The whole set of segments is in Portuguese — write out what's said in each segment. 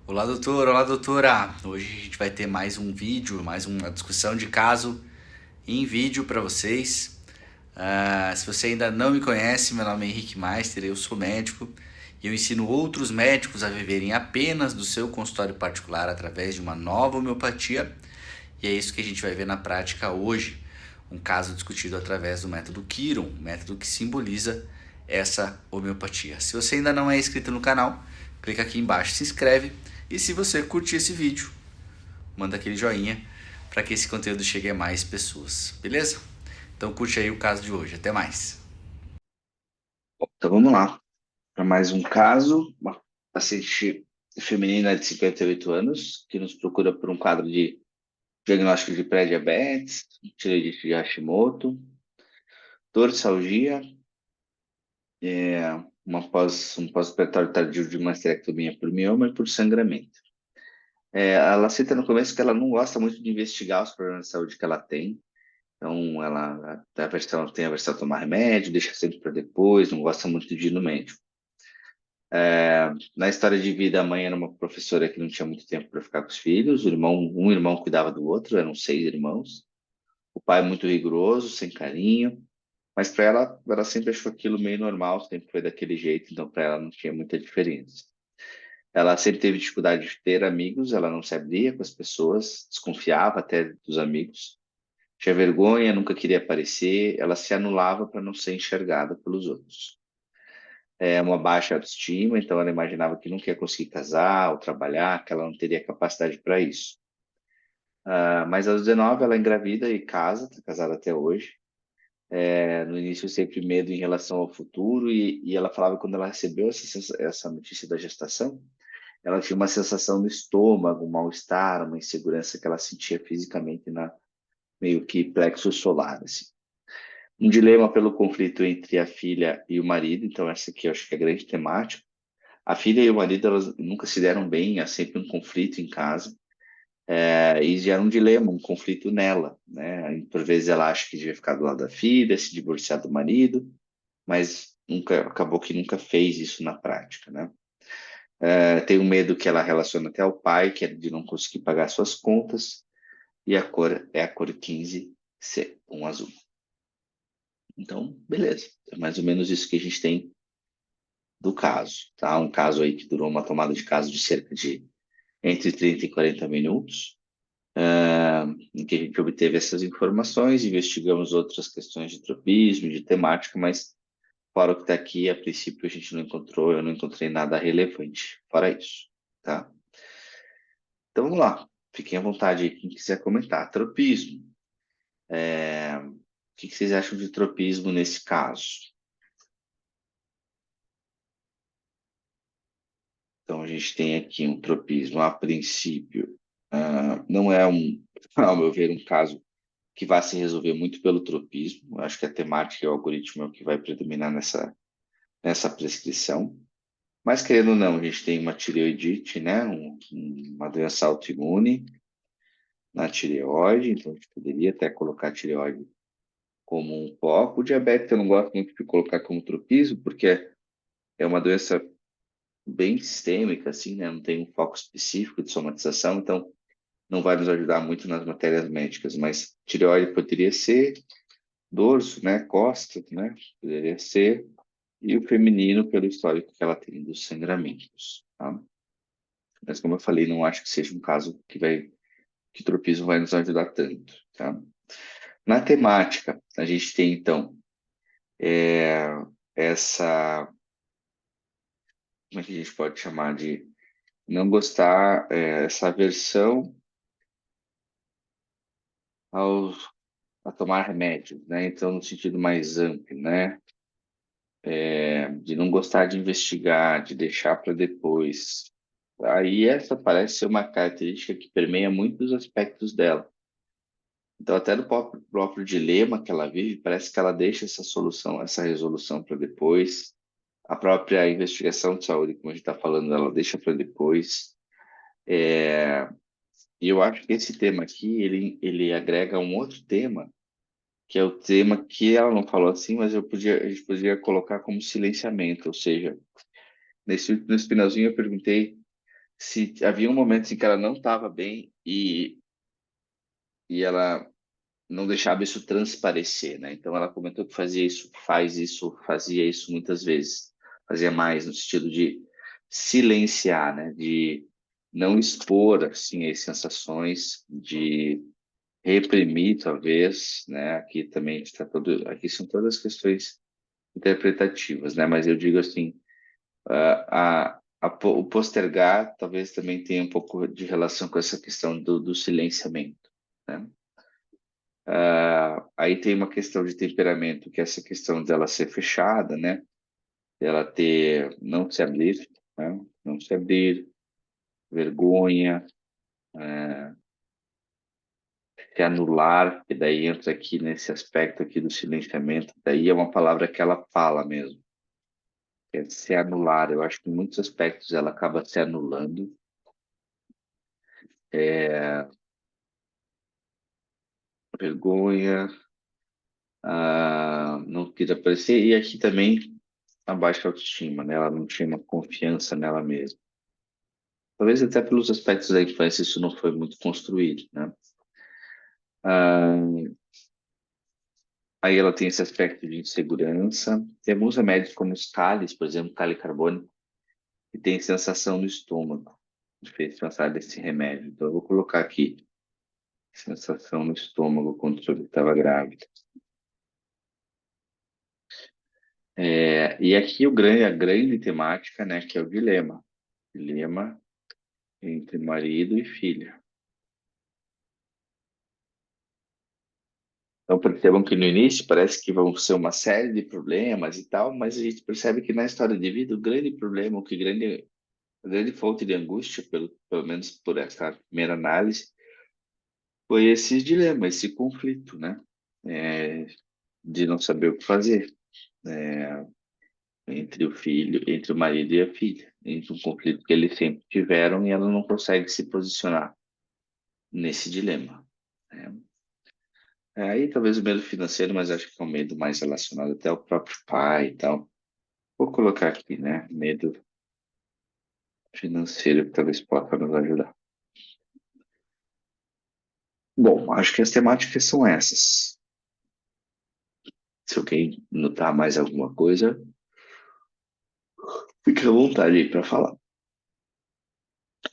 Olá, doutor, olá, doutora. Hoje a gente vai ter mais um vídeo, mais uma discussão de caso em vídeo para vocês. Se você ainda não me conhece, meu nome é Henrique Meister, eu sou médico e eu ensino outros médicos a viverem apenas do seu consultório particular através de uma nova homeopatia. E é isso que a gente vai ver na prática hoje. Um caso discutido através do método Chiron, método que simboliza essa homeopatia. Se você ainda não é inscrito no canal, clica aqui embaixo, se inscreve. E se você curtir esse vídeo, manda aquele joinha para que esse conteúdo chegue a mais pessoas, beleza? Então curte aí o caso de hoje. Até mais. Então vamos lá, para mais um caso, uma paciente feminina de 58 anos que nos procura por um quadro de diagnóstico de pré-diabetes, tireoidite de Hashimoto, dorsalgia, um pós-operatório tardio de mastectomia por mioma e por sangramento. Ela cita no começo que ela não gosta muito de investigar os problemas de saúde que ela tem, então ela tem a versão a tomar remédio, deixa sempre para depois, não gosta muito de ir no médico. Na história de vida, a mãe era uma professora que não tinha muito tempo para ficar com os filhos. Um irmão cuidava do outro, eram 6 irmãos. O pai muito rigoroso, sem carinho. Mas para ela, ela sempre achou aquilo meio normal, sempre foi daquele jeito, então para ela não tinha muita diferença. Ela sempre teve dificuldade de ter amigos, ela não se abria com as pessoas, desconfiava até dos amigos. Tinha vergonha, nunca queria aparecer, ela se anulava para não ser enxergada pelos outros. Uma baixa autoestima, então ela imaginava que nunca ia conseguir casar ou trabalhar, que ela não teria capacidade para isso. Mas aos 19 ela engravida e casa, está casada até hoje. No início sempre medo em relação ao futuro e ela falava que quando ela recebeu essa notícia da gestação, ela tinha uma sensação no estômago, um mal-estar, uma insegurança que ela sentia fisicamente na meio que plexo solar, assim. Um dilema pelo conflito entre a filha e o marido, então essa aqui eu acho que é a grande temática. A filha e o marido, elas nunca se deram bem, há sempre um conflito em casa, e gera um dilema, um conflito nela, né? E, por vezes ela acha que devia ficar do lado da filha, se divorciar do marido, mas acabou que nunca fez isso na prática, né? Tem um medo que ela relaciona até ao pai, que é de não conseguir pagar suas contas, e a cor é a cor 15C, um azul. Então, beleza, é mais ou menos isso que a gente tem do caso, tá? Um caso aí que durou uma tomada de caso de cerca de entre 30 e 40 minutos, em que a gente obteve essas informações, investigamos outras questões de tropismo, de temática, mas fora o que está aqui, a princípio a gente não encontrou, eu não encontrei nada relevante fora isso, tá? Então vamos lá, fiquem à vontade aí, quem quiser comentar. Tropismo, o que vocês acham de tropismo nesse caso? Então a gente tem aqui um tropismo, a princípio, não é ao meu ver, um caso que vai se resolver muito pelo tropismo. Eu acho que a temática e o algoritmo é o que vai predominar nessa prescrição. Mas, querendo ou não, a gente tem uma tireoidite, né? Uma doença autoimune na tireoide, então a gente poderia até colocar a tireoide como um foco. O diabetes eu não gosto muito de colocar como tropismo, porque é uma doença bem sistêmica, assim, né? Não tem um foco específico de somatização, então não vai nos ajudar muito nas matérias médicas, mas tireoide poderia ser, dorso, né? Costa, né? Poderia ser, e o feminino pelo histórico que ela tem dos sangramentos, tá? Mas como eu falei, não acho que seja um caso que tropismo vai nos ajudar tanto, tá? Na temática, a gente tem então é, essa, como é que a gente pode chamar de não gostar, essa aversão ao, a tomar remédios, né? Então, no sentido mais amplo, né? De não gostar de investigar, de deixar para depois. Aí essa parece ser uma característica que permeia muitos aspectos dela. Então, até no próprio dilema que ela vive, parece que ela deixa essa solução, essa resolução para depois. A própria investigação de saúde, como a gente está falando, ela deixa para depois. E eu acho que esse tema aqui, ele agrega um outro tema, que é o tema que ela não falou assim, mas a gente podia colocar como silenciamento, ou seja, nesse finalzinho eu perguntei se havia um momento em que ela não estava bem e ela não deixava isso transparecer, né? Então ela comentou que fazia isso, faz isso, fazia isso muitas vezes, fazia mais no sentido de silenciar, né? De não expor assim as sensações, de reprimir talvez, né? Aqui também está todo, aqui são todas questões interpretativas, né? Mas eu digo assim, o postergar talvez também tenha um pouco de relação com essa questão do silenciamento, né? Aí tem uma questão de temperamento, que é essa questão dela ser fechada, né? Dela ter, não se abrir, né? Não se abrir, vergonha, se anular, que daí entra aqui nesse aspecto aqui do silenciamento, daí é uma palavra que ela fala mesmo, que é se anular. Eu acho que em muitos aspectos ela acaba se anulando, vergonha, não quis aparecer, e aqui também a baixa autoestima, né? Ela não tinha uma confiança nela mesma. Talvez até pelos aspectos da infância isso não foi muito construído, né? Ah, aí ela tem esse aspecto de insegurança. Tem alguns remédios como os Calis, por exemplo, Cali carbônico, que tem sensação no estômago. Me fez pensar desse remédio. Então eu vou colocar aqui, sensação no estômago quando soube que estava grávida. E aqui a grande temática, né, que é o dilema. Dilema entre marido e filha. Então percebam que no início parece que vão ser uma série de problemas e tal, mas a gente percebe que na história de vida o grande problema, a grande fonte de angústia, pelo menos por essa primeira análise, foi esse dilema, esse conflito, né? É, de não saber o que fazer, né? Entre o marido e a filha, entre um conflito que eles sempre tiveram e ela não consegue se posicionar nesse dilema, né? Aí talvez o medo financeiro, mas acho que é um medo mais relacionado até ao próprio pai e tal. Vou colocar aqui, né? Medo financeiro que talvez possa nos ajudar. Bom, acho que as temáticas são essas. Se alguém notar mais alguma coisa, fique à vontade aí para falar.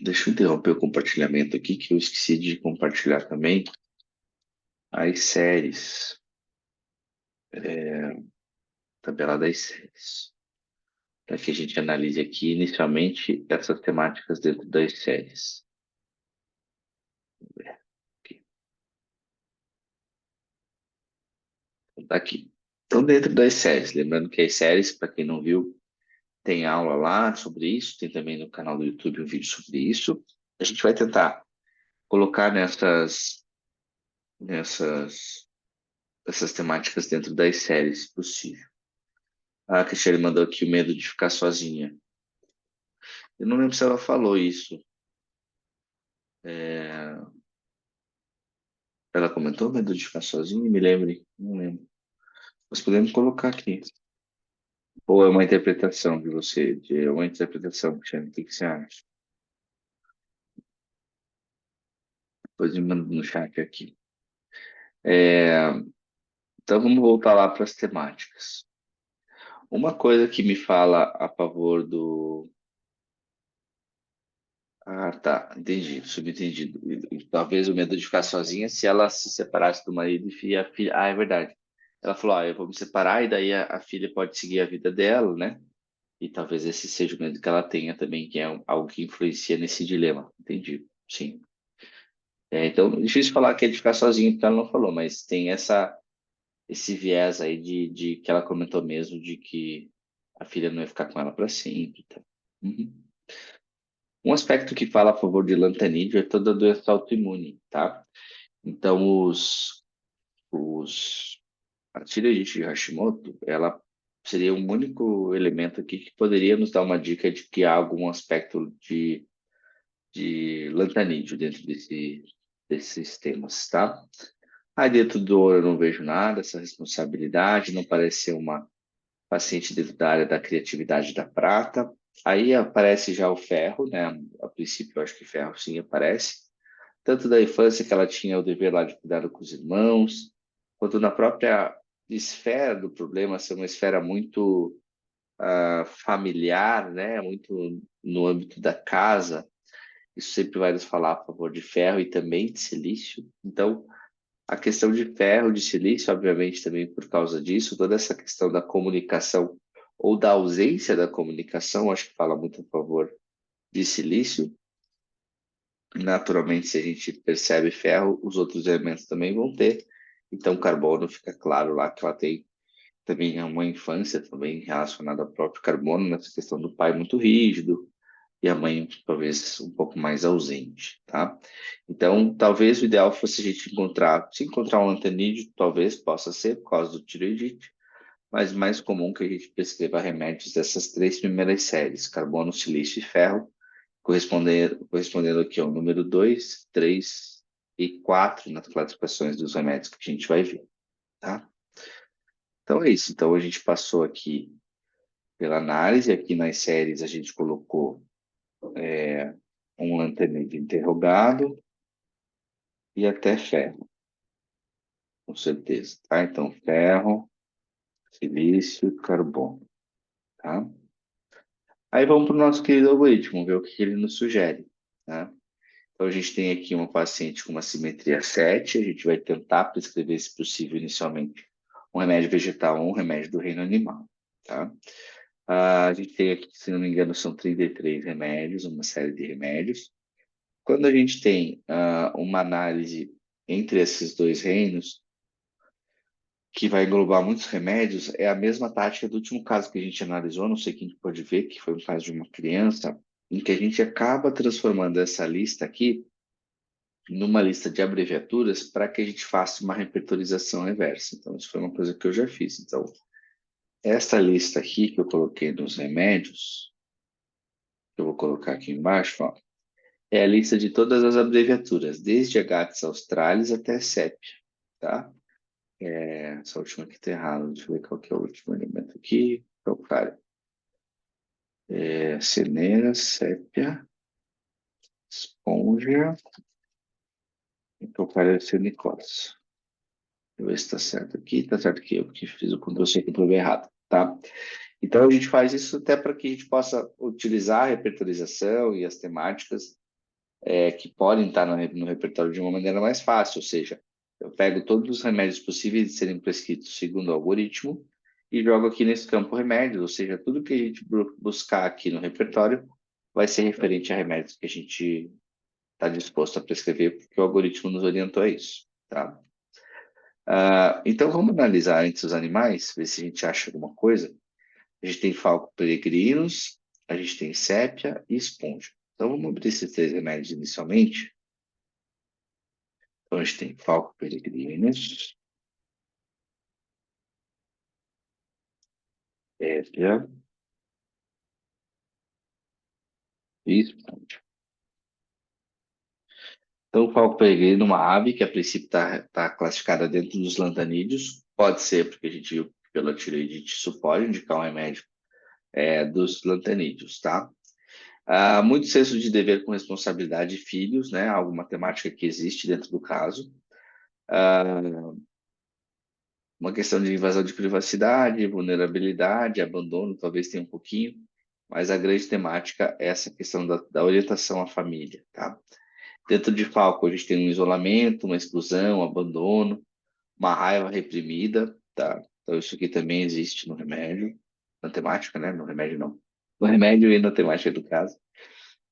Deixa eu interromper o compartilhamento aqui, que eu esqueci de compartilhar também as séries, tabela das séries, para que a gente analise aqui inicialmente essas temáticas dentro das séries. Vamos ver aqui. Então, tá aqui. Então, dentro das séries, lembrando que as séries, para quem não viu, tem aula lá sobre isso, tem também no canal do YouTube um vídeo sobre isso. A gente vai tentar colocar nessas, essas temáticas dentro das séries, se possível. A Cristiane mandou aqui o medo de ficar sozinha. Eu não lembro se ela falou isso. É, ela comentou medo de ficar sozinha? Me lembre. Não lembro. Mas podemos colocar aqui. Ou é uma interpretação de você? É uma interpretação, Cristiane. O que que você acha? Depois me manda no chat aqui. É, então vamos voltar lá para as temáticas. Uma coisa que me fala a favor do. Ah, tá, entendi, subentendido. Talvez o medo de ficar sozinha se ela se separasse do marido e a filha. Ah, é verdade. Ela falou: eu vou me separar e daí a filha pode seguir a vida dela, né? E talvez esse seja o medo que ela tenha também, que é algo que influencia nesse dilema. Entendi, sim. Então, difícil falar que é de ficar sozinha porque ela não falou, mas tem esse viés aí de que ela comentou mesmo de que a filha não ia ficar com ela para sempre. Tá? Uhum. Um aspecto que fala a favor de lantanídeo é toda a doença autoimune, tá? Então, a tireoidite de Hashimoto, ela seria o único elemento aqui que poderia nos dar uma dica de que há algum aspecto de lantanídeo dentro desses temas, tá? Aí dentro do ouro eu não vejo nada, essa responsabilidade, não parece ser uma paciente dentro da área da criatividade da prata. Aí aparece já o ferro, né? A princípio, eu acho que ferro sim aparece. Tanto da infância que ela tinha o dever lá de cuidar com os irmãos, quanto na própria esfera do problema, ser uma esfera muito familiar, né? Muito no âmbito da casa. Isso sempre vai nos falar a favor de ferro e também de silício. Então, a questão de ferro, de silício, obviamente, também por causa disso, toda essa questão da comunicação ou da ausência da comunicação, acho que fala muito a favor de silício. Naturalmente, se a gente percebe ferro, os outros elementos também vão ter. Então, carbono fica claro lá que ela tem também uma infância também relacionada ao próprio carbono, nessa questão do pai muito rígido e a mãe talvez um pouco mais ausente, tá? Então, talvez o ideal fosse a gente encontrar, se encontrar um lantanídeo, talvez possa ser por causa do tireoidite, mas mais comum que a gente prescreva remédios dessas três primeiras séries, carbono, silício e ferro, correspondendo aqui ao número 2, 3 e 4 nas classificações dos remédios que a gente vai ver, tá? Então é isso. Então a gente passou aqui pela análise, aqui nas séries a gente colocou um lanterneiro interrogado e até ferro, com certeza, tá? Então ferro, silício, carbono, tá? Aí vamos para o nosso querido algoritmo, ver o que ele nos sugere, tá? Então, a gente tem aqui uma paciente com uma simetria 7. A gente vai tentar prescrever, se possível, inicialmente, um remédio vegetal ou um remédio do reino animal, tá? A gente tem aqui, se não me engano, são 33 remédios, uma série de remédios. Quando a gente tem uma análise entre esses dois reinos, que vai englobar muitos remédios, é a mesma tática do último caso que a gente analisou, não sei quem pode ver, que foi o caso de uma criança, em que a gente acaba transformando essa lista aqui numa lista de abreviaturas para que a gente faça uma repertorização reversa. Então, isso foi uma coisa que eu já fiz. Então, essa lista aqui que eu coloquei nos remédios, que eu vou colocar aqui embaixo, ó, é a lista de todas as abreviaturas, desde Agates australis até CEP, tá? Essa última aqui está errada, deixa eu ver qual que é o último elemento aqui. Calcário. Ceneira, sépia, esponja e calcário silicose. Deixa eu ver se está certo aqui. Está certo que eu que fiz o Ctrl+C, Ctrl+V errado, tá? Então, a gente faz isso até para que a gente possa utilizar a repertorização e as temáticas que podem estar no repertório de uma maneira mais fácil, ou seja, eu pego todos os remédios possíveis de serem prescritos segundo o algoritmo e jogo aqui nesse campo remédios, ou seja, tudo que a gente buscar aqui no repertório vai ser referente a remédios que a gente está disposto a prescrever, porque o algoritmo nos orientou a isso, tá? Então, vamos analisar antes os animais, ver se a gente acha alguma coisa. A gente tem falco peregrinos, a gente tem sépia e esponja. Então, vamos abrir esses três remédios inicialmente. Então, a gente tem falco peregrinos, sépia e esponja. Então, o falco peregrino é uma ave que, a princípio, está classificada dentro dos lantanídeos. Pode ser, porque a gente viu que pela tireoidite isso pode indicar um remédio dos lantanídeos, tá? Muito senso de dever com responsabilidade de filhos, né? Alguma temática que existe dentro do caso. Uma questão de invasão de privacidade, vulnerabilidade, abandono, talvez tenha um pouquinho, mas a grande temática é essa questão da orientação à família, tá? Dentro de Falco, a gente tem um isolamento, uma exclusão, um abandono, uma raiva reprimida, tá? Então, isso aqui também existe no remédio, na temática, né? No remédio, não. No remédio e na temática do caso.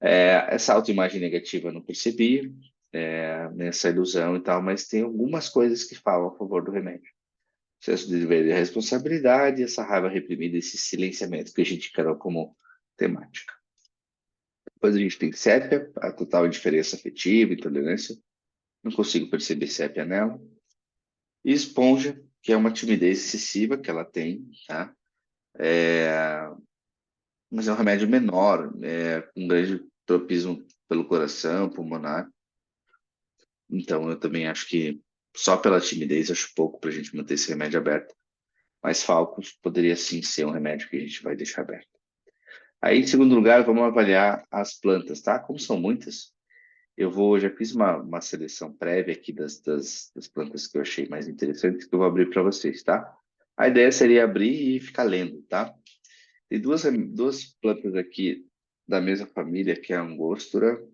Essa autoimagem negativa eu não percebi, nessa ilusão e tal, mas tem algumas coisas que falam a favor do remédio. Senso de dever e responsabilidade, essa raiva reprimida, esse silenciamento que a gente encarou como temática. Depois a gente tem sépia, a total indiferença afetiva, intolerância. Não consigo perceber sépia nela. E esponja, que é uma timidez excessiva que ela tem, tá? Mas é um remédio menor, com grande tropismo pelo coração, pulmonar. Então, eu também acho que só pela timidez, acho pouco para a gente manter esse remédio aberto. Mas Falcos poderia sim ser um remédio que a gente vai deixar aberto. Aí, em segundo lugar, vamos avaliar as plantas, tá? Como são muitas, já fiz uma seleção prévia aqui das plantas que eu achei mais interessantes, que eu vou abrir para vocês, tá? A ideia seria abrir e ficar lendo, tá? Tem duas plantas aqui da mesma família, que é a Angostura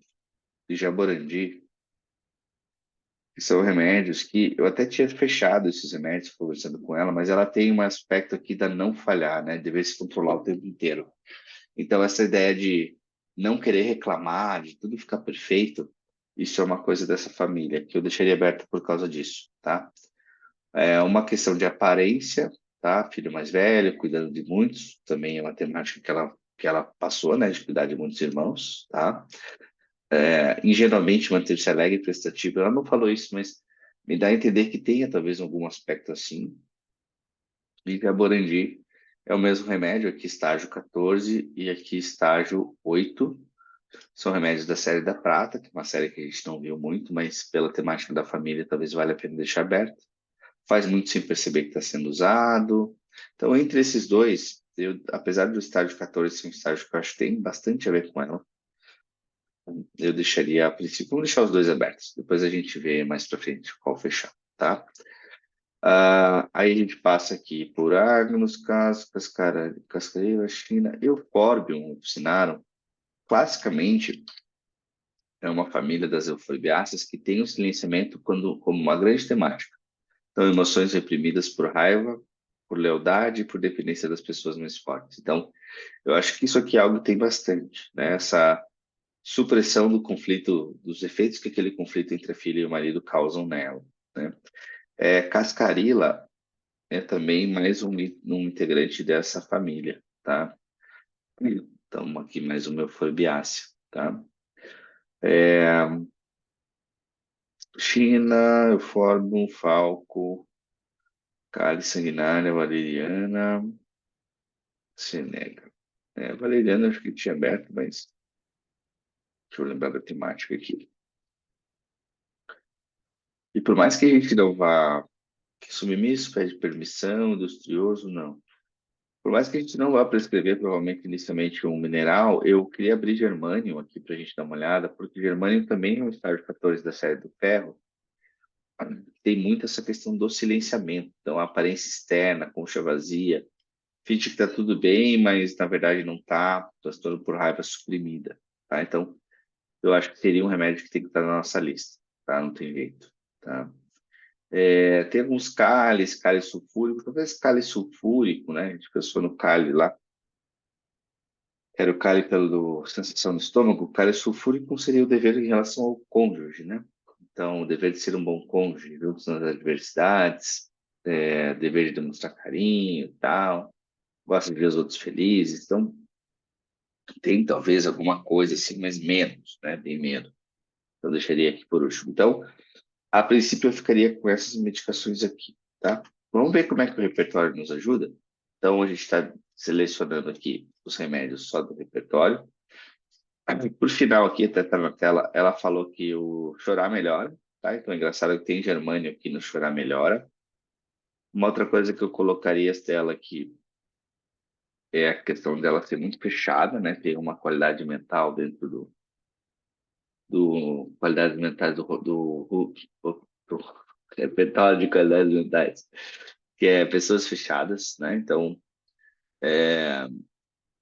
e Jaborandi, que são remédios que eu até tinha fechado esses remédios conversando com ela, mas ela tem um aspecto aqui da não falhar, né? Dever se controlar o tempo inteiro. Então, essa ideia de não querer reclamar, de tudo ficar perfeito, isso é uma coisa dessa família, que eu deixaria aberta por causa disso, tá? É uma questão de aparência, tá? Filho mais velho, cuidando de muitos, também é uma temática que ela passou, né? De cuidar de muitos irmãos, tá? Ingenuamente manter-se alegre e prestativo. Ela não falou isso, mas me dá a entender que tenha talvez algum aspecto assim. E a Borandi é o mesmo remédio, aqui estágio 14 e aqui estágio 8. São remédios da série da Prata, que é uma série que a gente não viu muito, mas pela temática da família talvez valha a pena deixar aberto. Faz muito sem perceber que está sendo usado. Então, entre esses dois, apesar do estágio 14 ser um estágio que eu acho que tem bastante a ver com ela, eu deixaria, a princípio, vamos deixar os dois abertos. Depois a gente vê mais pra frente qual fechar, tá? Aí a gente passa aqui por Agnus, Cascareira, China, Euphorbium, Officinarum. Classicamente, é uma família das euforbiáceas que tem o silenciamento como uma grande temática. Então, emoções reprimidas por raiva, por lealdade e por dependência das pessoas mais fortes. Então, eu acho que isso aqui é algo que tem bastante, né? Essa supressão do conflito, dos efeitos que aquele conflito entre a filha e o marido causam nela, né? Cascarila é também mais um integrante dessa família, tá? Então, aqui mais uma euforbiácea, tá? China, Euphorbum, Falco, Cálice Sanguinária, Valeriana, Seneca. Valeriana acho que tinha aberto, mas deixa eu lembrar da temática aqui. E por mais que a gente não vá submisso, pede permissão, industrioso, não. Por mais que a gente não vá prescrever, provavelmente, inicialmente um mineral, eu queria abrir germânio aqui para a gente dar uma olhada, porque germânio também é um estágio 14 da série do ferro. Tem muito essa questão do silenciamento, então a aparência externa, concha vazia, finge que está tudo bem, mas na verdade não está, transtorno por raiva suprimida, tá? Então, eu acho que seria um remédio que tem que estar na nossa lista, tá? Não tem jeito, tá? Tem alguns cálice sulfúrico, talvez cálice sulfúrico, né? A gente pensou no cálice lá, que era o cálice pela sensação no estômago. O cálice sulfúrico seria o dever em relação ao cônjuge, né? Então, o dever de ser um bom cônjuge, juntos nas adversidades, dever de demonstrar carinho e tal, gosta de ver os outros felizes. Então, tem talvez alguma coisa assim, mas menos, né? Bem menos. Eu deixaria aqui por último. Então, a princípio, eu ficaria com essas medicações aqui, tá? Vamos ver como é que o repertório nos ajuda? Então, a gente está selecionando aqui os remédios só do repertório. Por final, aqui, até tá na tela, ela falou que o chorar melhora, tá? Então, é engraçado que tem germânio aqui no chorar melhora. Uma outra coisa que eu colocaria dela aqui é a questão dela ser muito fechada, né? Ter uma qualidade mental dentro do qualidades mentais do repertório de qualidades mentais, que é pessoas fechadas, né? Então,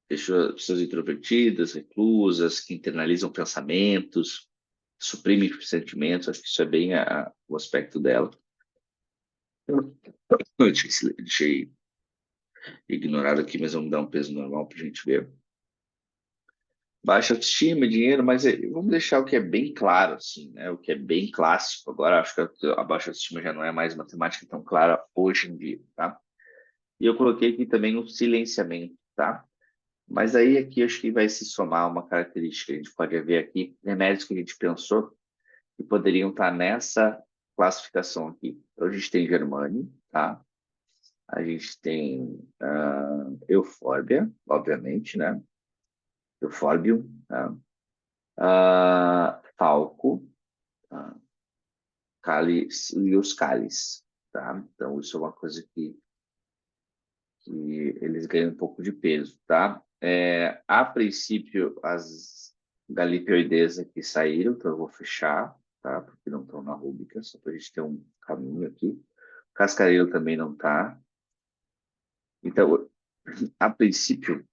pessoas introvertidas, reclusas, que internalizam pensamentos, suprimem sentimentos, acho que isso é bem o aspecto dela. Eu deixei ignorado aqui, mas vamos dar um peso normal para a gente ver. Baixa autoestima, dinheiro, mas vamos deixar o que é bem claro, assim, né? O que é bem clássico. Agora, acho que a baixa autoestima já não é mais matemática tão clara hoje em dia, tá? E eu coloquei aqui também o silenciamento, tá? Mas aí aqui acho que vai se somar uma característica. A gente pode ver aqui remédios que a gente pensou que poderiam estar nessa classificação aqui. Então, a gente tem germânio, tá? A gente tem eufórbia, obviamente, né? Eufórbium, tá? Talco, tá? Cálice e os cálices, tá? Então, isso é uma coisa que eles ganham um pouco de peso, tá? A princípio, as galipioides aqui saíram, então eu vou fechar, tá? Porque não estão na rúbrica, só para a gente ter um caminho aqui. Cascareiro também não está. Então, a princípio,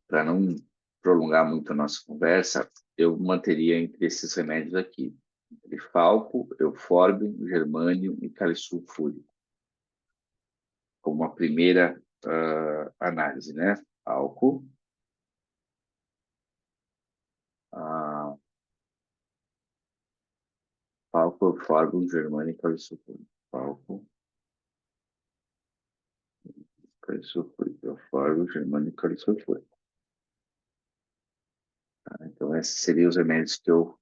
para não prolongar muito a nossa conversa, eu manteria entre esses remédios aqui. Entre falco, eufórbio, germânio e calisulfúrico. Como uma primeira análise, né? Falco, uh, falco, eufórbio, germânio e calisulfúrico. Falco, calisulfúrico, eufórbio, germânio e calisulfúrico. Tá? Então, esses seriam os remédios que eu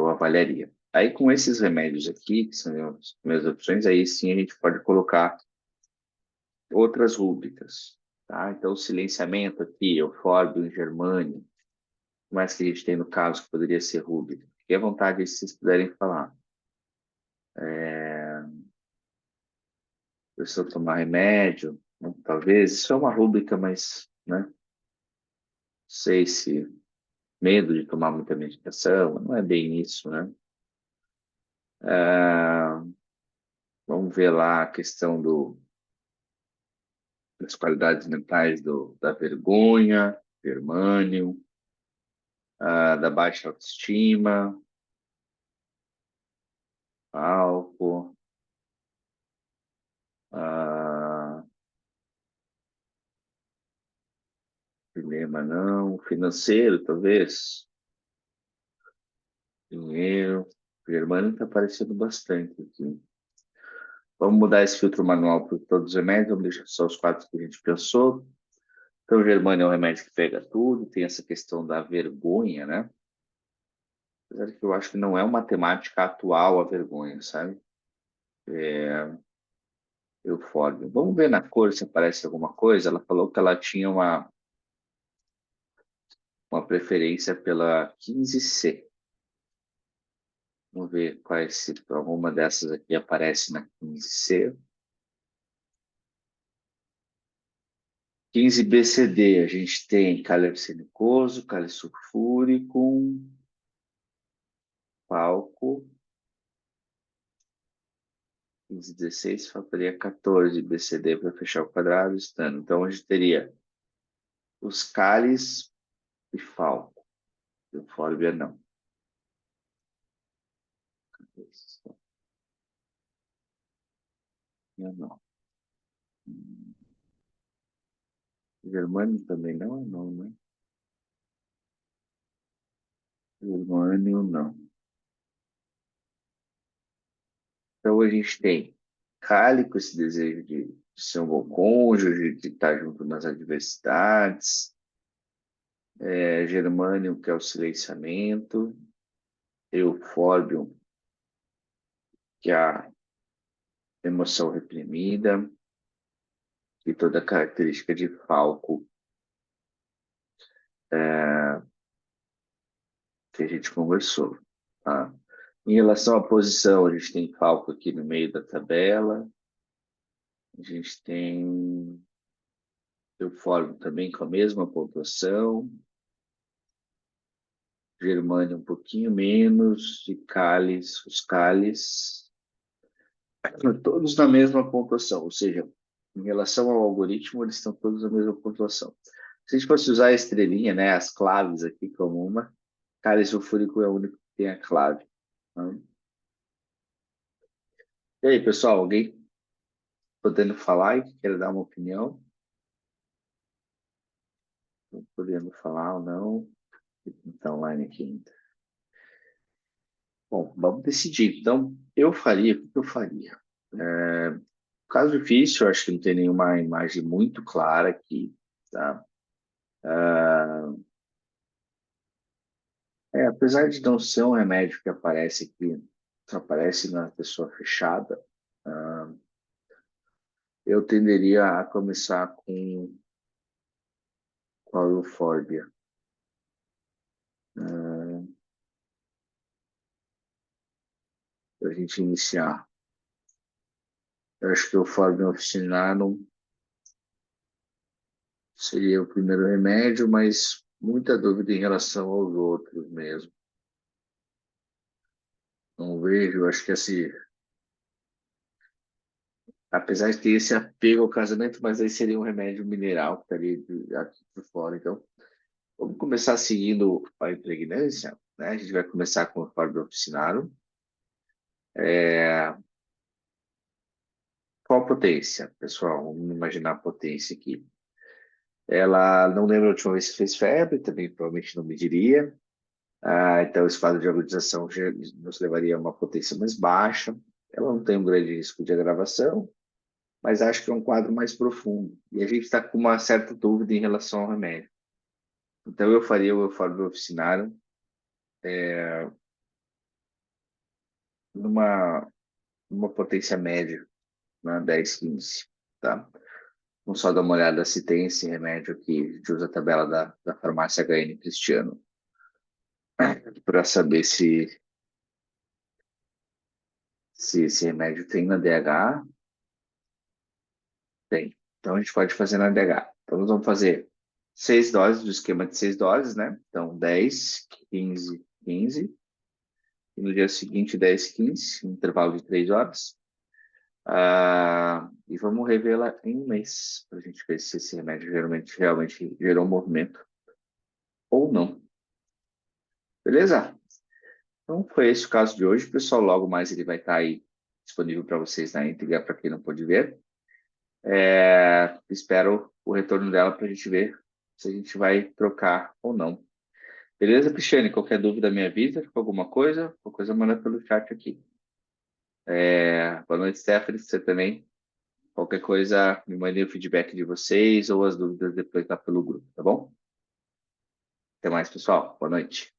avaliaria. Aí, com esses remédios aqui, que são as primeiras opções, aí sim a gente pode colocar outras rúbricas, tá? Então, o silenciamento aqui, eufórbio, germânio, mais que a gente tem no caso, que poderia ser rúbrica. Fique à vontade aí se vocês puderem falar. Pessoa tomar remédio, né? Talvez, isso é uma rúbrica, mas, né? Não sei se medo de tomar muita medicação, não é bem isso, né? Ah, vamos ver lá a questão das qualidades mentais da vergonha, germânio, da baixa autoestima, álcool, ah, dilema não, financeiro talvez, dinheiro, germânio está aparecendo bastante aqui. Vamos mudar esse filtro manual para todos os remédios, vamos deixar só os quatro que a gente pensou. Então, o germânio é um remédio que pega tudo, tem essa questão da vergonha, né? Apesar que eu acho que não é uma temática atual a vergonha, sabe? Eufórbio. Vamos ver na cor se aparece alguma coisa. Ela falou que ela tinha uma preferência pela 15C. Vamos ver se alguma dessas aqui aparece na 15C. 15BCD, a gente tem cálice arsenicoso, cálice sulfúrico, palco. 15, 16, faltaria 14 BCD para fechar o quadrado, estando. Então, a gente teria os cálices e falco. Eufórbia não. Não. Germânio também não, né? Germânio não. Então, a gente tem Cali com esse desejo de ser um bom cônjuge, de estar junto nas adversidades. Germânio, que é o silenciamento. Eufórbio, que é a emoção reprimida. E toda a característica de Falco que a gente conversou. Tá? Em relação à posição, a gente tem Falco aqui no meio da tabela. A gente tem Eufórbio também com a mesma pontuação. Germânia um pouquinho menos. E Cálice, os Cálices, todos na mesma pontuação. Ou seja, em relação ao algoritmo, eles estão todos na mesma pontuação. Se a gente fosse usar a estrelinha, né, as claves aqui como uma, Cálice sulfúrico é o único que tem a clave. Tá? E aí, pessoal, alguém podendo falar e que queira dar uma opinião? Podendo falar ou não? Então, online aqui ainda. Bom, vamos decidir. Então, o que eu faria? Caso difícil, eu acho que não tem nenhuma imagem muito clara aqui, tá? Apesar de não ser um remédio que aparece aqui, só aparece na pessoa fechada, eu tenderia a começar com a eufórbia. Para a gente iniciar. Eu acho que o eufórbia oficina seria o primeiro remédio, mas muita dúvida em relação aos outros mesmo. Não vejo, acho que assim, apesar de ter esse apego ao casamento, mas aí seria um remédio mineral que estaria aqui por fora. Então, vamos começar seguindo a impregnância, né? A gente vai começar com o Farbroxinaro. Qual a potência, pessoal? Vamos imaginar a potência aqui. Ela não lembra a última vez que fez febre, também provavelmente não mediria. Então, esse quadro de agudização já nos levaria a uma potência mais baixa. Ela não tem um grande risco de agravação, mas acho que é um quadro mais profundo. E a gente está com uma certa dúvida em relação ao remédio. Então, eu faria o Eufório Oficinário numa, numa potência média, né, 10, 15, tá? Vamos só dar uma olhada se tem esse remédio aqui. A gente usa a tabela da farmácia HN Cristiano para saber se esse remédio tem na DH. Tem. Então, a gente pode fazer na DH. Então, nós vamos fazer 6 doses do esquema de 6 doses, né? Então, 10, 15, 15. E no dia seguinte, 10, 15, um intervalo de 3 horas. E vamos revê-la em um mês, para a gente ver se esse remédio realmente gerou movimento ou não. Beleza? Então, foi esse o caso de hoje, pessoal. Logo mais ele vai estar aí disponível para vocês na íntegra, para quem não pôde ver. Espero o retorno dela para a gente ver se a gente vai trocar ou não. Beleza, Cristiane? Qualquer dúvida, me avisa. Qualquer coisa manda pelo chat aqui. Boa noite, Stephanie. Você também. Qualquer coisa, me mandem o feedback de vocês ou as dúvidas depois lá pelo grupo, tá bom? Até mais, pessoal. Boa noite.